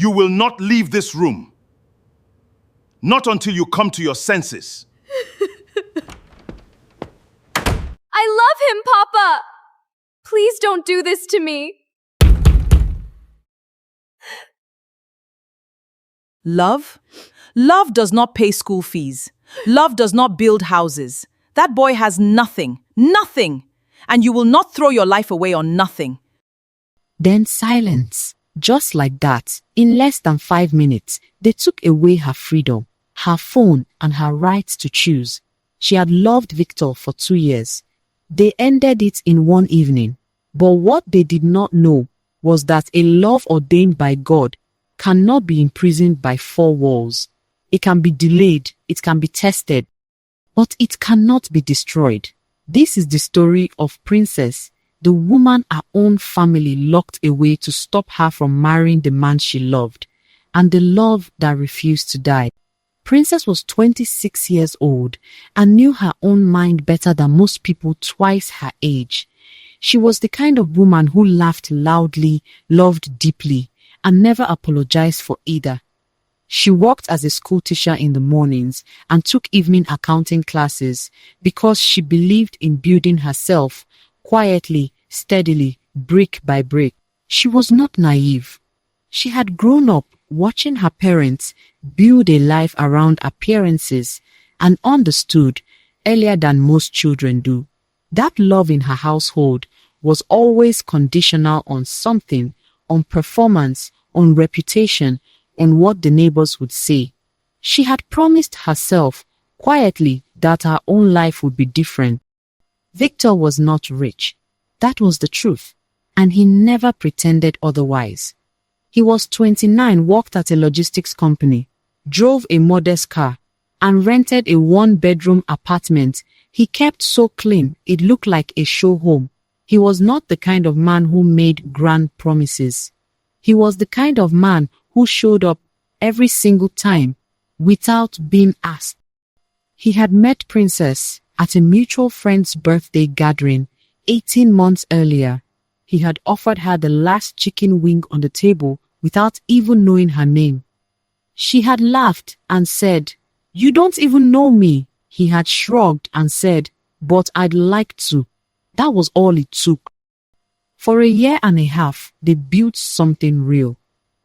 You will not leave this room. Not until you come to your senses. I love him, Papa! Please don't do this to me. Love? Love does not pay school fees. Love does not build houses. That boy has nothing. Nothing! And you will not throw your life away on nothing. Then silence. Just like that, in less than 5 minutes, they took away her freedom, her phone, and her right to choose. She had loved Victor for 2 years. They ended it in one evening. But what they did not know was that a love ordained by God cannot be imprisoned by 4 walls. It can be delayed, it can be tested, but it cannot be destroyed. This is the story of Princess, the woman her own family locked away to stop her from marrying the man she loved, and the love that refused to die. Princess was 26 years old and knew her own mind better than most people twice her age. She was the kind of woman who laughed loudly, loved deeply, and never apologized for either. She worked as a school teacher in the mornings and took evening accounting classes because she believed in building herself quietly, steadily, brick by brick. She was not naive. She had grown up watching her parents build a life around appearances and understood, earlier than most children do, that love in her household was always conditional on something, on performance, on reputation, on what the neighbors would say. She had promised herself quietly that her own life would be different. Victor was not rich. That was the truth, and he never pretended otherwise. He was 29, worked at a logistics company, drove a modest car, and rented a 1-bedroom apartment he kept so clean it looked like a show home. He was not the kind of man who made grand promises. He was the kind of man who showed up every single time without being asked. He had met Princess at a mutual friend's birthday gathering 18 months earlier. He had offered her the last chicken wing on the table without even knowing her name. She had laughed and said, "You don't even know me." He had shrugged and said, "But I'd like to." That was all it took. For 1.5 years, they built something real.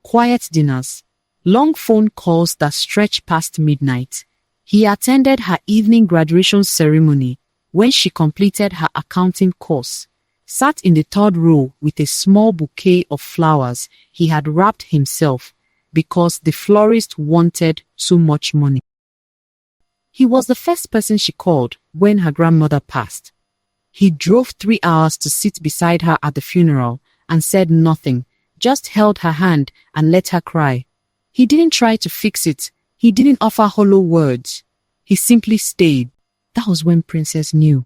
Quiet dinners, long phone calls that stretched past midnight. He attended her evening graduation ceremony when she completed her accounting course, sat in the 3rd row with a small bouquet of flowers he had wrapped himself because the florist wanted too much money. He was the first person she called when her grandmother passed. He drove 3 hours to sit beside her at the funeral and said nothing, just held her hand and let her cry. He didn't try to fix it. He didn't offer hollow words. He simply stayed. That was when Princess knew.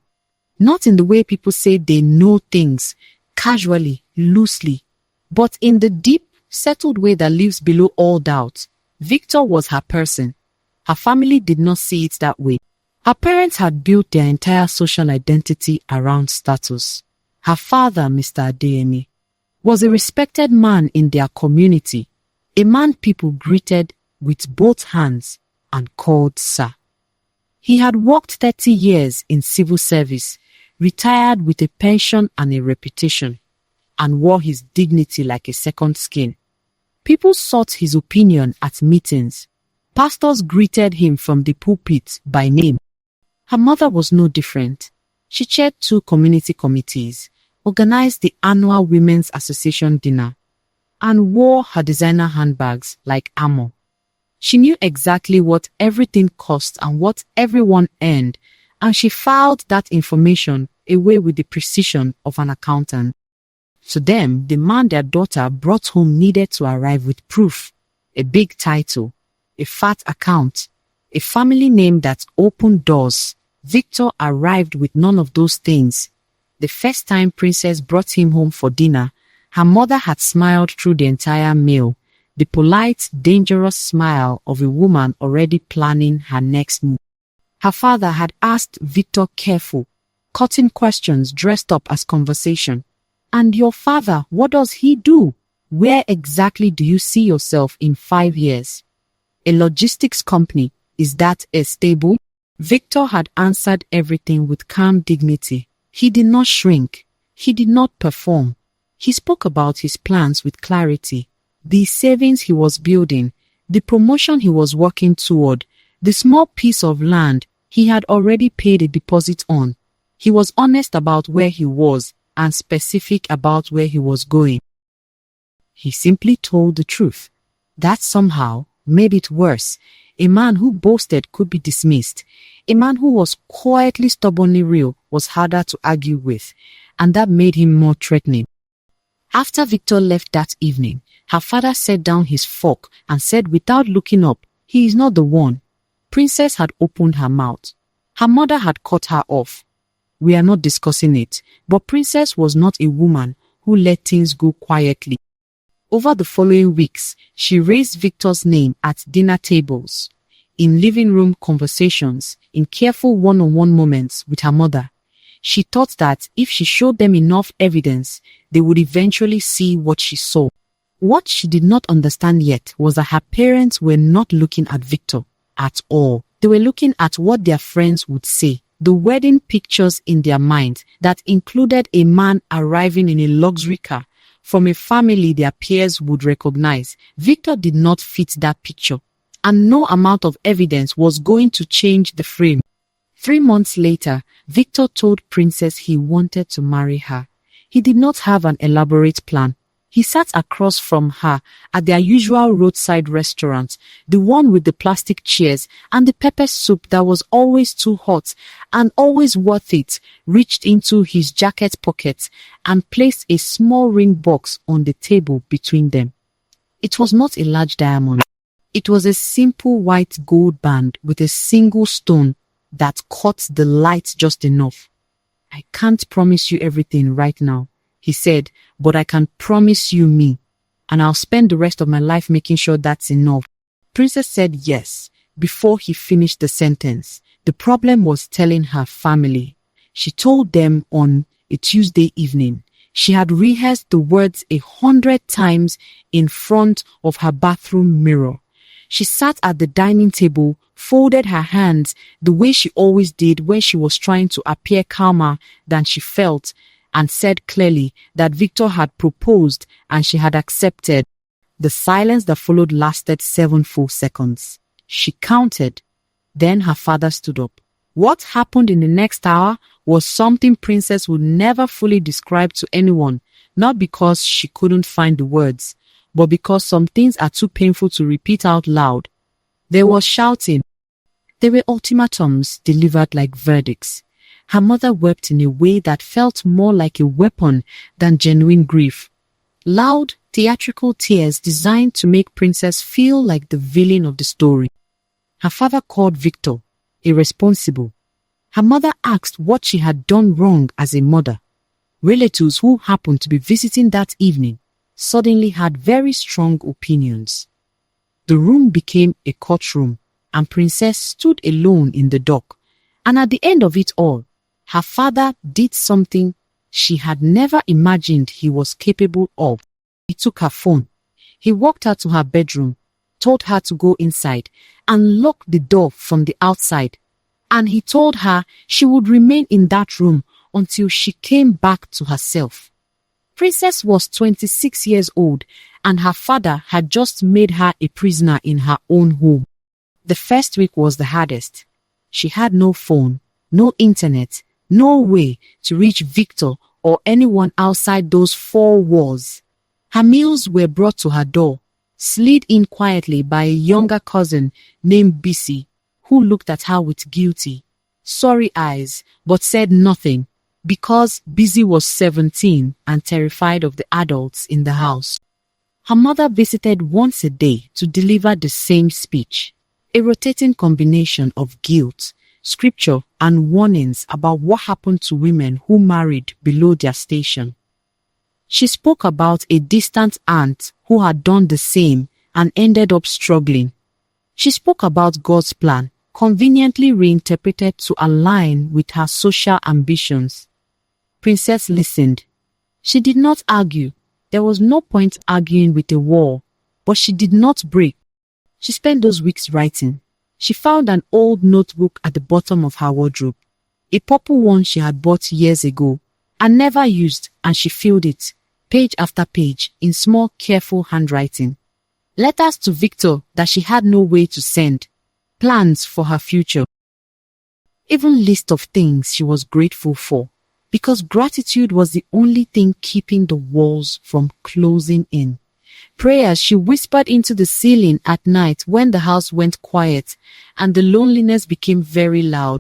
Not in the way people say they know things, casually, loosely, but in the deep, settled way that lives below all doubt. Victor was her person. Her family did not see it that way. Her parents had built their entire social identity around status. Her father, Mr. Adeyemi, was a respected man in their community, a man people greeted with both hands and called sir. He had worked 30 years in civil service, retired with a pension and a reputation, and wore his dignity like a second skin. People sought his opinion at meetings. Pastors greeted him from the pulpit by name. Her mother was no different. She chaired 2 community committees, organized the annual Women's Association dinner, and wore her designer handbags like armor. She knew exactly what everything cost and what everyone earned, and she filed that information away with the precision of an accountant. To them, the man their daughter brought home needed to arrive with proof, a big title, a fat account, a family name that opened doors. Victor arrived with none of those things. The first time Princess brought him home for dinner, her mother had smiled through the entire meal, the polite, dangerous smile of a woman already planning her next move. Her father had asked Victor careful, cutting questions dressed up as conversation. "And your father, what does he do?" Where exactly do you see yourself in 5 years? A logistics company, is that a stable? Victor had answered everything with calm dignity. He did not shrink. He did not perform. He spoke about his plans with clarity. The savings he was building, the promotion he was working toward, the small piece of land he had already paid a deposit on. He was honest about where he was and specific about where he was going. He simply told the truth. That somehow made it worse. A man who boasted could be dismissed. A man who was quietly stubbornly real was harder to argue with, and that made him more threatening. After Victor left that evening, her father set down his fork and said without looking up, "He is not the one." Princess had opened her mouth. Her mother had cut her off. We are not discussing it, but Princess was not a woman who let things go quietly. Over the following weeks, she raised Victor's name at dinner tables, in living room conversations, in careful one-on-one moments with her mother. She thought that if she showed them enough evidence, they would eventually see what she saw. What she did not understand yet was that her parents were not looking at Victor at all. They were looking at what their friends would say. The wedding pictures in their mind that included a man arriving in a luxury car from a family their peers would recognize. Victor did not fit that picture, and no amount of evidence was going to change the frame. 3 months later, Victor told Princess he wanted to marry her. He did not have an elaborate plan. He sat across from her at their usual roadside restaurant, the one with the plastic chairs and the pepper soup that was always too hot and always worth it, reached into his jacket pocket and placed a small ring box on the table between them. It was not a large diamond. It was a simple white gold band with a single stone that caught the light just enough. "I can't promise you everything right now," he said, "but I can promise you me, and I'll spend the rest of my life making sure that's enough." Princess said yes before he finished the sentence. The problem was telling her family. She told them on a Tuesday evening. She had rehearsed the words 100 times in front of her bathroom mirror. She sat at the dining table, folded her hands the way she always did when she was trying to appear calmer than she felt, and said clearly that Victor had proposed and she had accepted. The silence that followed lasted 7 full seconds. She counted. Then her father stood up. What happened in the next hour was something Princess would never fully describe to anyone, not because she couldn't find the words, but because some things are too painful to repeat out loud. There was shouting. There were ultimatums delivered like verdicts. Her mother wept in a way that felt more like a weapon than genuine grief. Loud, theatrical tears designed to make Princess feel like the villain of the story. Her father called Victor irresponsible. Her mother asked what she had done wrong as a mother. Relatives who happened to be visiting that evening suddenly had very strong opinions. The room became a courtroom, and Princess stood alone in the dock. And at the end of it all, her father did something she had never imagined he was capable of. He took her phone. He walked her to her bedroom, told her to go inside, and locked the door from the outside. And he told her she would remain in that room until she came back to herself. Princess was 26 years old, and her father had just made her a prisoner in her own home. The first week was the hardest. She had no phone, no internet, no way to reach Victor or anyone outside those 4 walls. Her meals were brought to her door, slid in quietly by a younger cousin named Bissy, who looked at her with guilty, sorry eyes, but said nothing, because Bissy was 17 and terrified of the adults in the house. Her mother visited once a day to deliver the same speech, a rotating combination of guilt, scripture, and warnings about what happened to women who married below their station. She spoke about a distant aunt who had done the same and ended up struggling. She spoke about God's plan, conveniently reinterpreted to align with her social ambitions. Princess listened. She did not argue. There was no point arguing with a wall, but she did not break. She spent those weeks writing. She found an old notebook at the bottom of her wardrobe, a purple one she had bought years ago and never used, and she filled it, page after page, in small, careful handwriting. Letters to Victor that she had no way to send, plans for her future, even list of things she was grateful for, because gratitude was the only thing keeping the walls from closing in. Prayers she whispered into the ceiling at night when the house went quiet and the loneliness became very loud.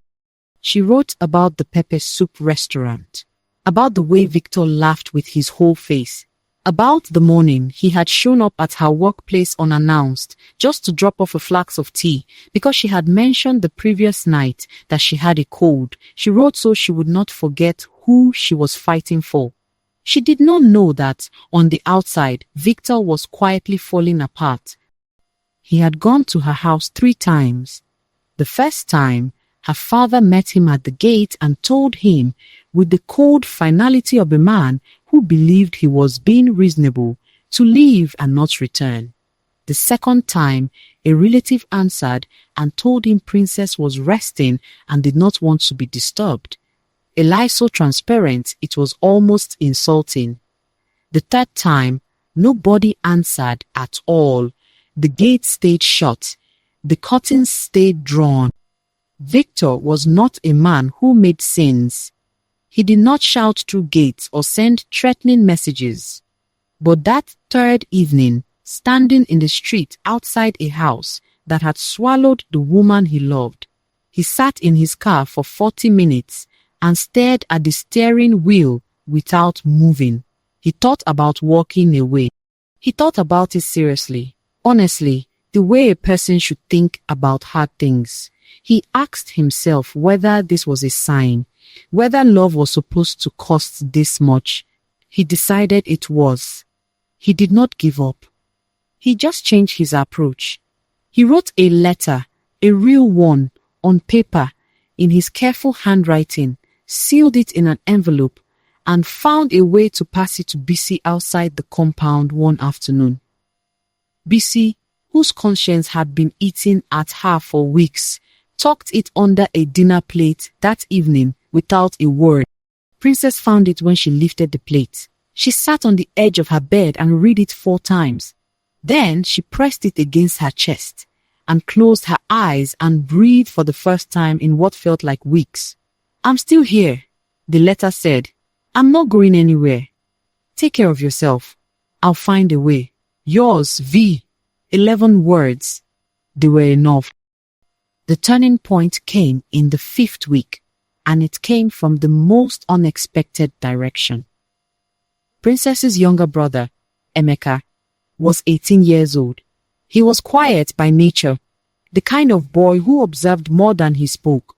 She wrote about the pepper soup restaurant, about the way Victor laughed with his whole face, about the morning he had shown up at her workplace unannounced just to drop off a flask of tea because she had mentioned the previous night that she had a cold. She wrote so she would not forget who she was fighting for. She did not know that, on the outside, Victor was quietly falling apart. He had gone to her house 3 times. The first time, her father met him at the gate and told him, with the cold finality of a man who believed he was being reasonable, to leave and not return. The second time, a relative answered and told him Princess was resting and did not want to be disturbed. A lie so transparent it was almost insulting. The third time, nobody answered at all. The gate stayed shut. The curtains stayed drawn. Victor was not a man who made sins. He did not shout through gates or send threatening messages. But that third evening, standing in the street outside a house that had swallowed the woman he loved, he sat in his car for 40 minutes and stared at the steering wheel without moving. He thought about walking away. He thought about it seriously, honestly, the way a person should think about hard things. He asked himself whether this was a sign, whether love was supposed to cost this much. He decided it was. He did not give up. He just changed his approach. He wrote a letter, a real one, on paper, in his careful handwriting, sealed it in an envelope, and found a way to pass it to Bisi outside the compound one afternoon. Bisi, whose conscience had been eating at her for weeks, tucked it under a dinner plate that evening without a word. Princess found it when she lifted the plate. She sat on the edge of her bed and read it 4 times. Then she pressed it against her chest and closed her eyes and breathed for the first time in what felt like weeks. "I'm still here," the letter said. "I'm not going anywhere. Take care of yourself. I'll find a way. Yours, V." 11 words. They were enough. The turning point came in the 5th week, and it came from the most unexpected direction. Princess's younger brother, Emeka, was 18 years old. He was quiet by nature, the kind of boy who observed more than he spoke,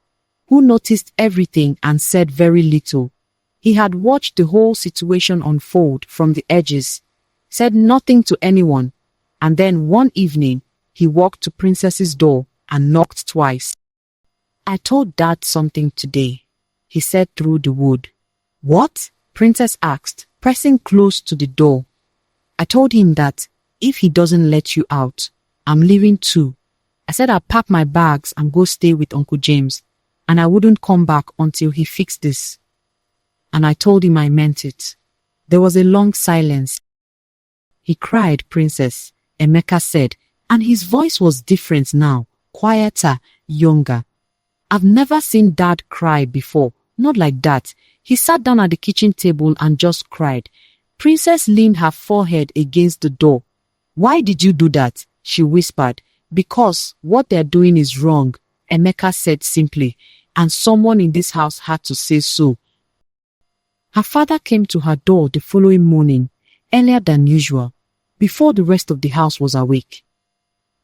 who noticed everything and said very little. He had watched the whole situation unfold from the edges, said nothing to anyone, and then one evening, he walked to Princess's door and knocked twice. "I told Dad something today," he said through the wood. "What?" Princess asked, pressing close to the door. "I told him that if he doesn't let you out, I'm leaving too. I said I'd pack my bags and go stay with Uncle James, and I wouldn't come back until he fixed this. And I told him I meant it." There was a long silence. "He cried, Princess," Emeka said, and his voice was different now, quieter, younger. "I've never seen Dad cry before, not like that." He sat down at the kitchen table and just cried. Princess leaned her forehead against the door. "Why did you do that?" she whispered. "Because what they're doing is wrong," Emeka said simply, "and someone in this house had to say so." Her father came to her door the following morning, earlier than usual, before the rest of the house was awake.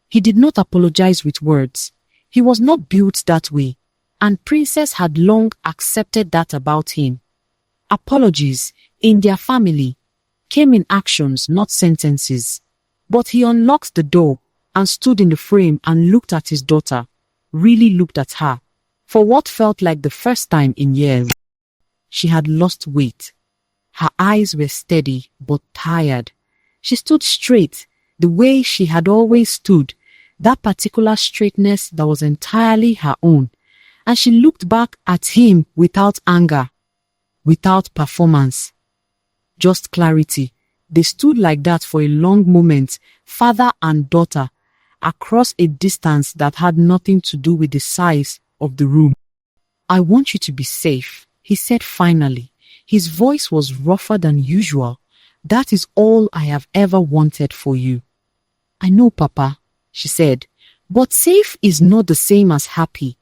He did not apologize with words. He was not built that way, and Princess had long accepted that about him. Apologies, in their family, came in actions, not sentences. But he unlocked the door and stood in the frame and looked at his daughter, really looked at her, for what felt like the first time in years. She had lost weight. Her eyes were steady but tired. She stood straight, the way she had always stood, that particular straightness that was entirely her own. And she looked back at him without anger, without performance, just clarity. They stood like that for a long moment, father and daughter, across a distance that had nothing to do with the size of the room. "I want you to be safe," he said finally. His voice was rougher than usual. "That is all I have ever wanted for you." "I know, Papa," she said, "but safe is not the same as happy,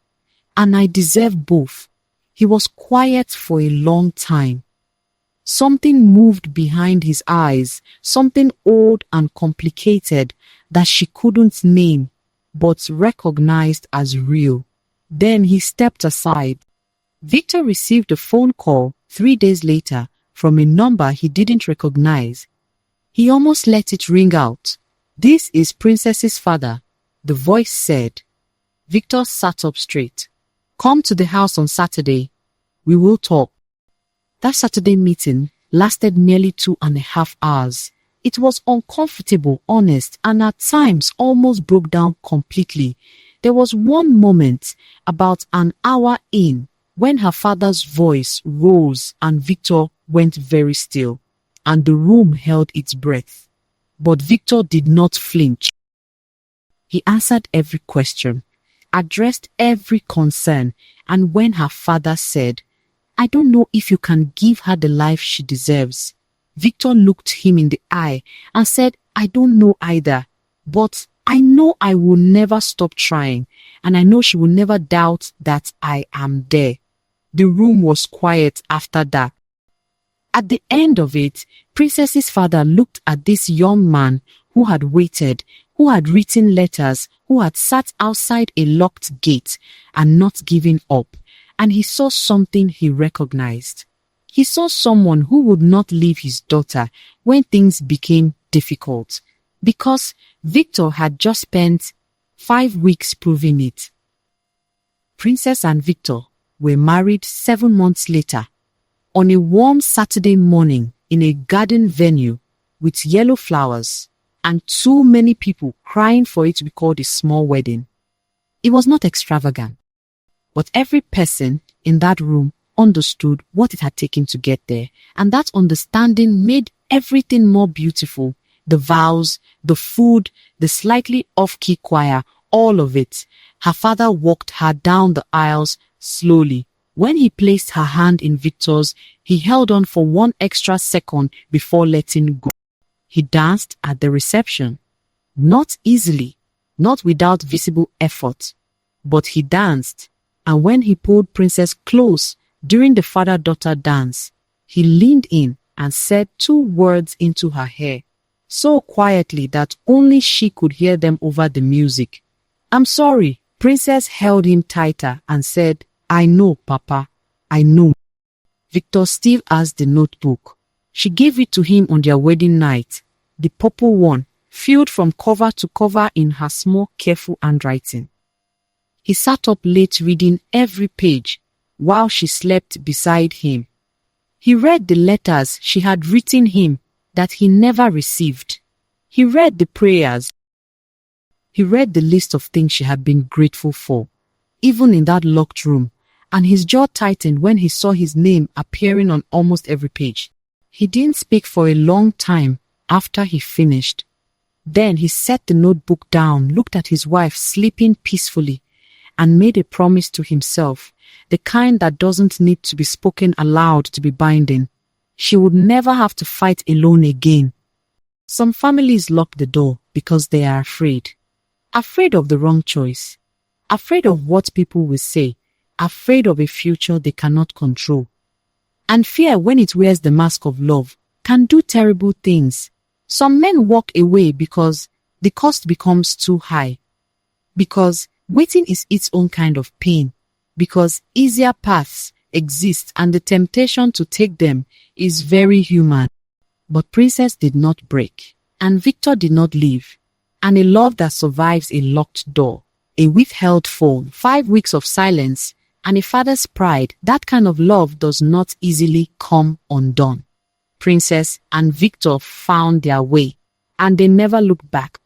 and I deserve both." He was quiet for a long time. Something moved behind his eyes, something old and complicated that she couldn't name, but recognized as real. Then he stepped aside. Victor received a phone call 3 days later from a number he didn't recognize. He almost let it ring out. "This is Princess's father," the voice said. Victor sat up straight. "Come to the house on Saturday. We will talk." That Saturday meeting lasted nearly 2.5 hours. It was uncomfortable, honest, and at times almost broke down completely. There was one moment, about an hour in, when her father's voice rose and Victor went very still, and the room held its breath. But Victor did not flinch. He answered every question, addressed every concern, and when her father said, "I don't know if you can give her the life she deserves," Victor looked him in the eye and said, "I don't know either, but I know I will never stop trying, and I know she will never doubt that I am there." The room was quiet after that. At the end of it, Princess's father looked at this young man who had waited, who had written letters, who had sat outside a locked gate and not given up. And he saw something he recognized. He saw someone who would not leave his daughter when things became difficult, because Victor had just spent 5 weeks proving it. Princess and Victor were married 7 months later, on a warm Saturday morning in a garden venue with yellow flowers and too many people crying for it to be called a small wedding. It was not extravagant, but every person in that room understood what it had taken to get there, and that understanding made everything more beautiful. The vows, the food, the slightly off-key choir, all of it. Her father walked her down the aisles slowly. When he placed her hand in Victor's, he held on for 1 extra second before letting go. He danced at the reception. Not easily, not without visible effort, but he danced. And when he pulled Princess close during the father-daughter dance, he leaned in and said 2 words into her hair, so quietly that only she could hear them over the music. "I'm sorry." Princess held him tighter and said, "I know, Papa, I know." Victor still has the notebook. She gave it to him on their wedding night, the purple one, filled from cover to cover in her small, careful handwriting. He sat up late reading every page while she slept beside him. He read the letters she had written him that he never received. He read the prayers. He read the list of things she had been grateful for, even in that locked room, and his jaw tightened when he saw his name appearing on almost every page. He didn't speak for a long time after he finished. Then he set the notebook down, looked at his wife sleeping peacefully, and made a promise to himself, the kind that doesn't need to be spoken aloud to be binding. She would never have to fight alone again. Some families lock the door because they are afraid. Afraid of the wrong choice. Afraid of what people will say. Afraid of a future they cannot control. And fear, when it wears the mask of love, can do terrible things. Some men walk away because the cost becomes too high. Because waiting is its own kind of pain. Because easier paths exist and the temptation to take them is very human. But Princess did not break, and Victor did not leave. And a love that survives a locked door, a withheld phone, 5 weeks of silence, and a father's pride, that kind of love does not easily come undone. Princess and Victor found their way, and they never looked back.